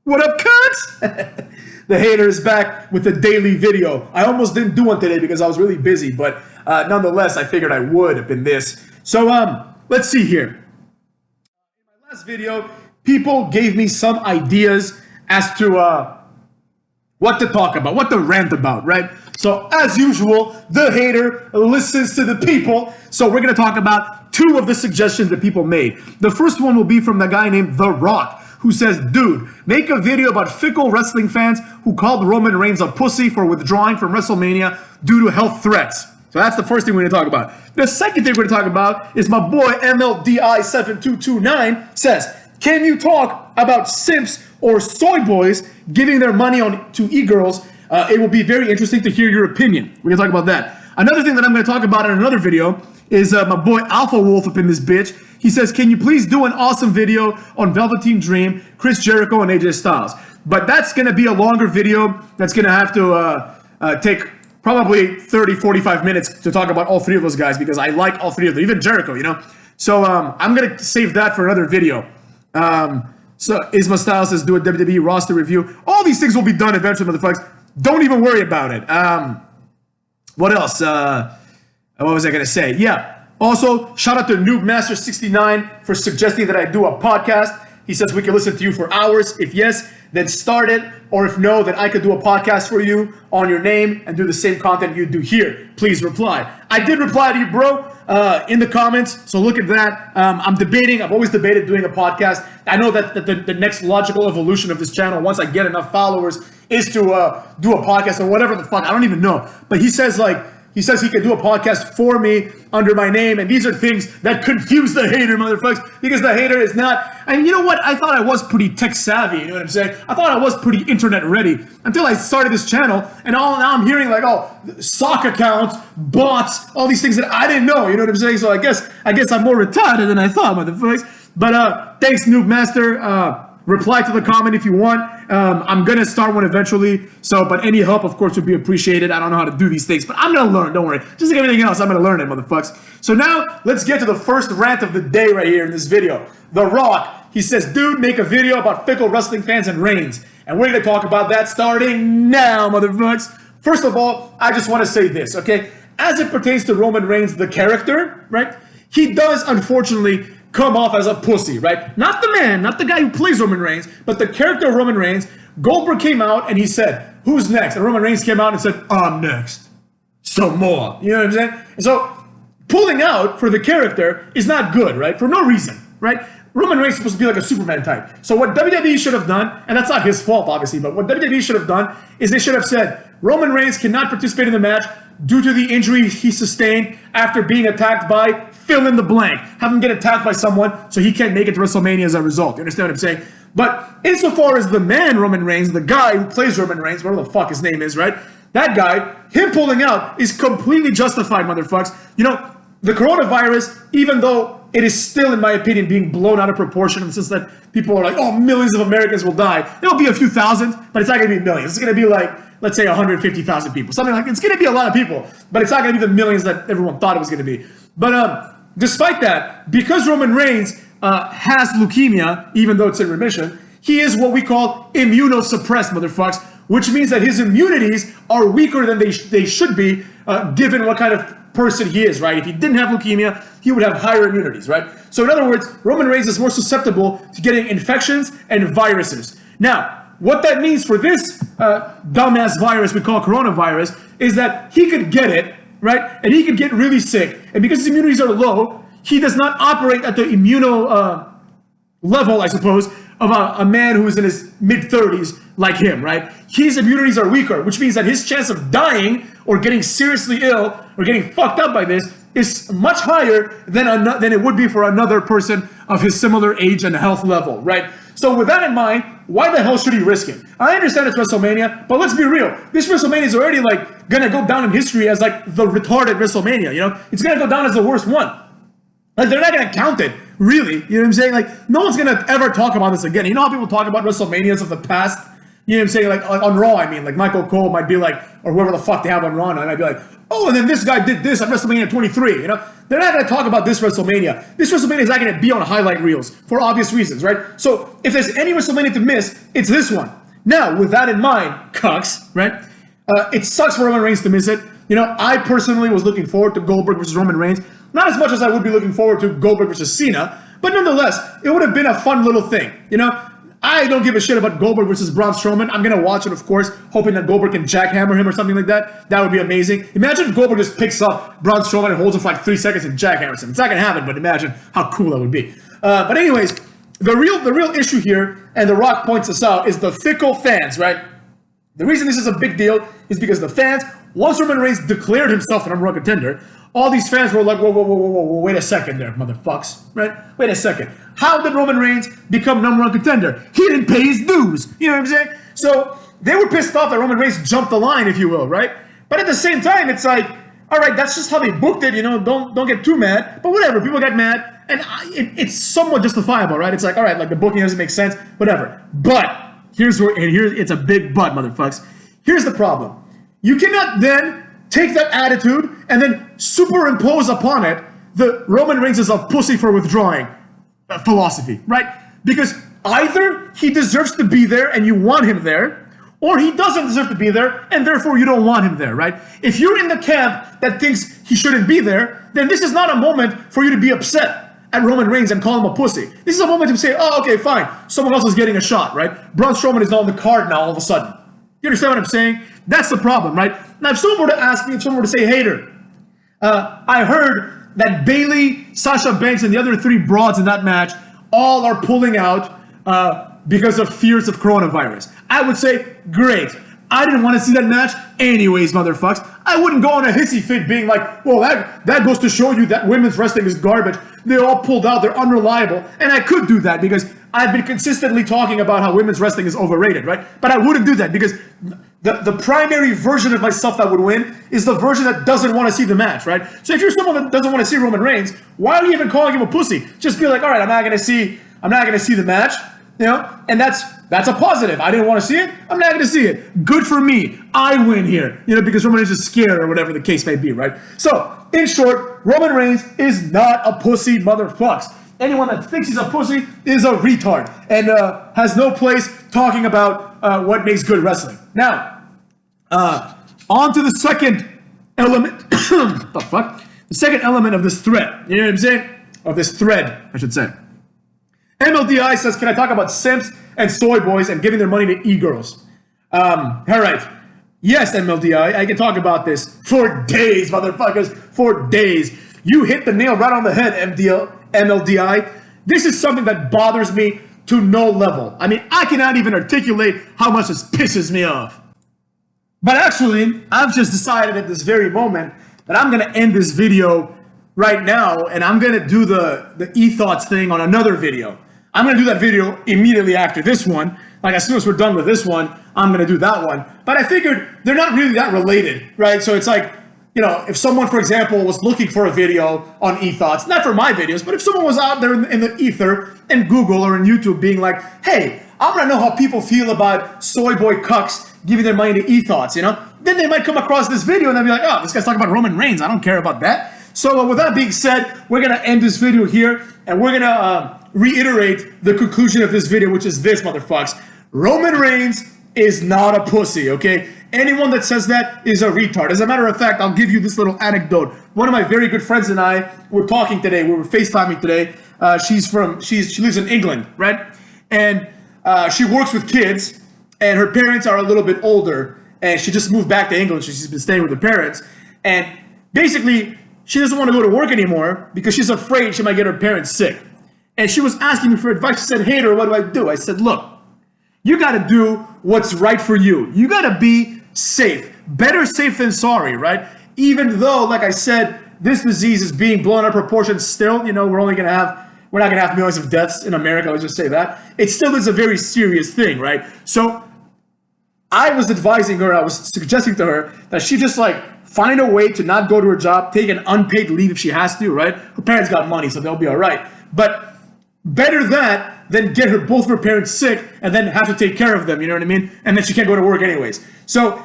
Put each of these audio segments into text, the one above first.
What up, cunts? The hater is back with a daily video. I almost didn't do one today because I was really busy, but nonetheless, I figured I would have been this. So let's see here. In my last video, people gave me some ideas as to what to talk about, what to rant about, right? So as usual, the hater listens to the people. So we're going to talk about two of the suggestions that people made. The first one will be from the guy named The Rock, who says, dude, make a video about fickle wrestling fans who called Roman Reigns a pussy for withdrawing from WrestleMania due to health threats. So that's the first thing we're going to talk about. The second thing we're going to talk about is my boy MLDI7229 says, can you talk about simps or soy boys giving their money to e-girls? It will be very interesting to hear your opinion. We're going to talk about that. Another thing that I'm going to talk about in another video is my boy Alpha Wolf up in this bitch. He says, can you please do an awesome video on Velveteen Dream, Chris Jericho, and AJ Styles? But that's going to be a longer video. That's going to have to take probably 30, 45 minutes to talk about all three of those guys because I like all three of them, even Jericho, you know? So I'm going to save that for another video. So Isma Styles says, do a WWE roster review. All these things will be done eventually, motherfuckers. Don't even worry about it. What else? What was I going to say? Yeah. Also, shout out to Noobmaster69 for suggesting that I do a podcast. He says we can listen to you for hours. If yes, then start it. Or if no, then I could do a podcast for you on your name and do the same content you do here. Please reply. I did reply to you, bro, in the comments. So look at that. I'm debating. I've always debated doing a podcast. I know that the next logical evolution of this channel, once I get enough followers, is to do a podcast or whatever the fuck. I don't even know. But he says he can do a podcast for me under my name, and these are things that confuse the hater, motherfuckers, because the hater is not. I mean, you know what? I thought I was pretty tech savvy, you know what I'm saying? I thought I was pretty internet ready until I started this channel, and now I'm hearing like, oh, sock accounts, bots, all these things that I didn't know, you know what I'm saying? So I guess I'm more retarded than I thought, motherfuckers. But thanks, Noob Master. Reply to the comment if you want. I'm going to start one eventually. But any help, of course, would be appreciated. I don't know how to do these things, but I'm going to learn. Don't worry. Just like everything else, I'm going to learn it, motherfuckers. So now let's get to the first rant of the day right here in this video. The Rock, he says, dude, make a video about fickle wrestling fans and Reigns. And we're going to talk about that starting now, motherfuckers. First of all, I just want to say this, okay? As it pertains to Roman Reigns, the character, right? He does, unfortunately, come off as a pussy, right? Not the man, not the guy who plays Roman Reigns, but the character of Roman Reigns. Goldberg came out and he said, who's next? And Roman Reigns came out and said, I'm next. Some more. You know what I'm saying? And so pulling out for the character is not good, right? For no reason, right? Roman Reigns is supposed to be like a Superman type. So what WWE should have done, and that's not his fault, obviously, but what WWE should have done is they should have said, Roman Reigns cannot participate in the match due to the injury he sustained after being attacked by fill in the blank. Have him get attacked by someone so he can't make it to WrestleMania as a result. You understand what I'm saying? But insofar as the man Roman Reigns, the guy who plays Roman Reigns, whatever the fuck his name is, right? That guy, him pulling out is completely justified, motherfucks. You know, the coronavirus, even though it is still, in my opinion, being blown out of proportion in the sense that people are like, oh, millions of Americans will die. There'll be a few thousand, but it's not going to be millions. It's going to be like, let's say 150,000 people. Something like, it's going to be a lot of people, but it's not going to be the millions that everyone thought it was going to be. But despite that, because Roman Reigns has leukemia, even though it's in remission, he is what we call immunosuppressed, motherfucks, which means that his immunities are weaker than they should be, given what kind of person he is, right? If he didn't have leukemia, he would have higher immunities, right? So in other words, Roman Reigns is more susceptible to getting infections and viruses. Now, what that means for this dumbass virus we call coronavirus is that he could get it, right? And he could get really sick. And because his immunities are low, he does not operate at the immuno level, I suppose, of a man who's in his mid-30s like him, right? His immunities are weaker, which means that his chance of dying or getting seriously ill or getting fucked up by this is much higher than it would be for another person of his similar age and health level, right? So with that in mind, why the hell should he risk it? I understand it's WrestleMania, but let's be real. This WrestleMania is already like gonna go down in history as like the retarded WrestleMania, you know? It's gonna go down as the worst one. Like they're not gonna count it, really. You know what I'm saying? Like no one's gonna ever talk about this again. You know how people talk about WrestleManias of the past? You know what I'm saying? Like on Raw, I mean, like Michael Cole might be like, or whoever the fuck they have on Raw, and I might be like, oh, and then this guy did this at WrestleMania 23, you know? they're not going to talk about this WrestleMania. This WrestleMania is not going to be on highlight reels for obvious reasons, right? So if there's any WrestleMania to miss, it's this one. Now, with that in mind, cucks, right? It sucks for Roman Reigns to miss it. You know, I personally was looking forward to Goldberg versus Roman Reigns. Not as much as I would be looking forward to Goldberg versus Cena, but nonetheless, it would have been a fun little thing. You know, I don't give a shit about Goldberg versus Braun Strowman. I'm going to watch it, of course, hoping that Goldberg can jackhammer him or something like that. That would be amazing. Imagine if Goldberg just picks up Braun Strowman and holds him for like 3 seconds and jackhammers him. It's not going to happen, but imagine how cool that would be. But anyways, the real issue here, and The Rock points this out, is the fickle fans, right? The reason this is a big deal is because the fans, once Roman Reigns declared himself the number one contender, all these fans were like, whoa, wait a second there, motherfucks, right? Wait a second. How did Roman Reigns become number one contender? He didn't pay his dues. You know what I'm saying? So they were pissed off that Roman Reigns jumped the line, if you will, right? But at the same time, it's like, all right, that's just how they booked it, you know, don't get too mad. But whatever, people got mad, and it's somewhat justifiable, right? It's like, all right, like the booking doesn't make sense, whatever. But here's it's a big but, motherfucks. Here's the problem. You cannot then take that attitude and then superimpose upon it the Roman Reigns is a pussy for withdrawing philosophy, right? Because either he deserves to be there and you want him there, or he doesn't deserve to be there and therefore you don't want him there, right? If you're in the camp that thinks he shouldn't be there, then this is not a moment for you to be upset at Roman Reigns and call him a pussy. This is a moment to say, oh, okay, fine. Someone else is getting a shot, right? Braun Strowman is on the card now all of a sudden. You understand what I'm saying? That's the problem, right? Now, if someone were to ask me, if someone were to say, Hater, I heard that Bayley, Sasha Banks, and the other 3 broads in that match all are pulling out because of fears of coronavirus. I would say, great. I didn't want to see that match anyways, motherfucks. I wouldn't go on a hissy fit being like, well, that goes to show you that women's wrestling is garbage. They all pulled out. They're unreliable. And I could do that because I've been consistently talking about how women's wrestling is overrated, right? But I wouldn't do that because the primary version of myself that would win is the version that doesn't want to see the match, right? So if you're someone that doesn't want to see Roman Reigns, why are you even calling him a pussy? Just be like, all right, I'm not gonna see the match, you know? And that's a positive. I didn't want to see it. I'm not gonna see it. Good for me. I win here, you know, because Roman Reigns is scared or whatever the case may be, right? So in short, Roman Reigns is not a pussy, motherfucks. Anyone that thinks he's a pussy is a retard and has no place talking about what makes good wrestling. Now, on to the second element. The fuck? The second element of this thread. You know what I'm saying? Of this thread, I should say. MLDI says, can I talk about simps and soy boys and giving their money to e-girls? All right. Yes, MLDI, I can talk about this for days, motherfuckers. For days. You hit the nail right on the head, MLDI. This is something that bothers me to no level. I mean, I cannot even articulate how much this pisses me off. But actually, I've just decided at this very moment that I'm going to end this video right now, and I'm going to do the e-thoughts thing on another video. I'm going to do that video immediately after this one. Like, as soon as we're done with this one, I'm going to do that one. But I figured they're not really that related, right? So it's like, you know, if someone, for example, was looking for a video on e-thoughts, not for my videos, but if someone was out there in the ether, in Google or in YouTube being like, hey, I want to know how people feel about soy boy cucks giving their money to e-thoughts, you know, then they might come across this video and they'll be like, oh, this guy's talking about Roman Reigns. I don't care about that. So with that being said, we're going to end this video here and we're going to reiterate the conclusion of this video, which is this, motherfucks. Roman Reigns is not a pussy, okay? Anyone that says that is a retard. As a matter of fact, I'll give you this little anecdote. One of my very good friends and I were talking today. We were FaceTiming today. She lives in England, right? And she works with kids, and her parents are a little bit older, and she just moved back to England. So she's been staying with her parents. And basically, she doesn't want to go to work anymore because she's afraid she might get her parents sick. And she was asking me for advice. She said, Hater, what do I do? I said, look, you got to do what's right for you. You got to be safe. Better safe than sorry, right? Even though, like I said, this disease is being blown out of proportion still, you know, we're not going to have millions of deaths in America, let's just say that. It still is a very serious thing, right? So I was advising her, I was suggesting to her that she just like find a way to not go to her job, take an unpaid leave if she has to, right? Her parents got money, so they'll be all right. But better that than get both of her parents sick and then have to take care of them, you know what I mean? And then she can't go to work anyways. So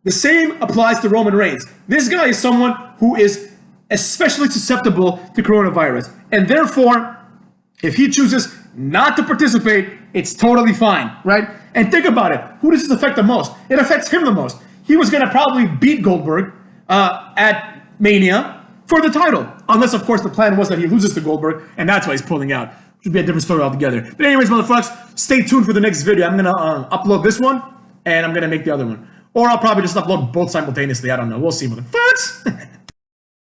the same applies to Roman Reigns. This guy is someone who is especially susceptible to coronavirus. And therefore, if he chooses not to participate, it's totally fine, right? And think about it. Who does this affect the most? It affects him the most. He was going to probably beat Goldberg at Mania for the title. Unless, of course, the plan was that he loses to Goldberg, and that's why he's pulling out. Which would be a different story altogether. But anyways, motherfuckers, stay tuned for the next video. I'm going to upload this one, and I'm going to make the other one. Or I'll probably just upload both simultaneously. I don't know. We'll see, motherfuckers.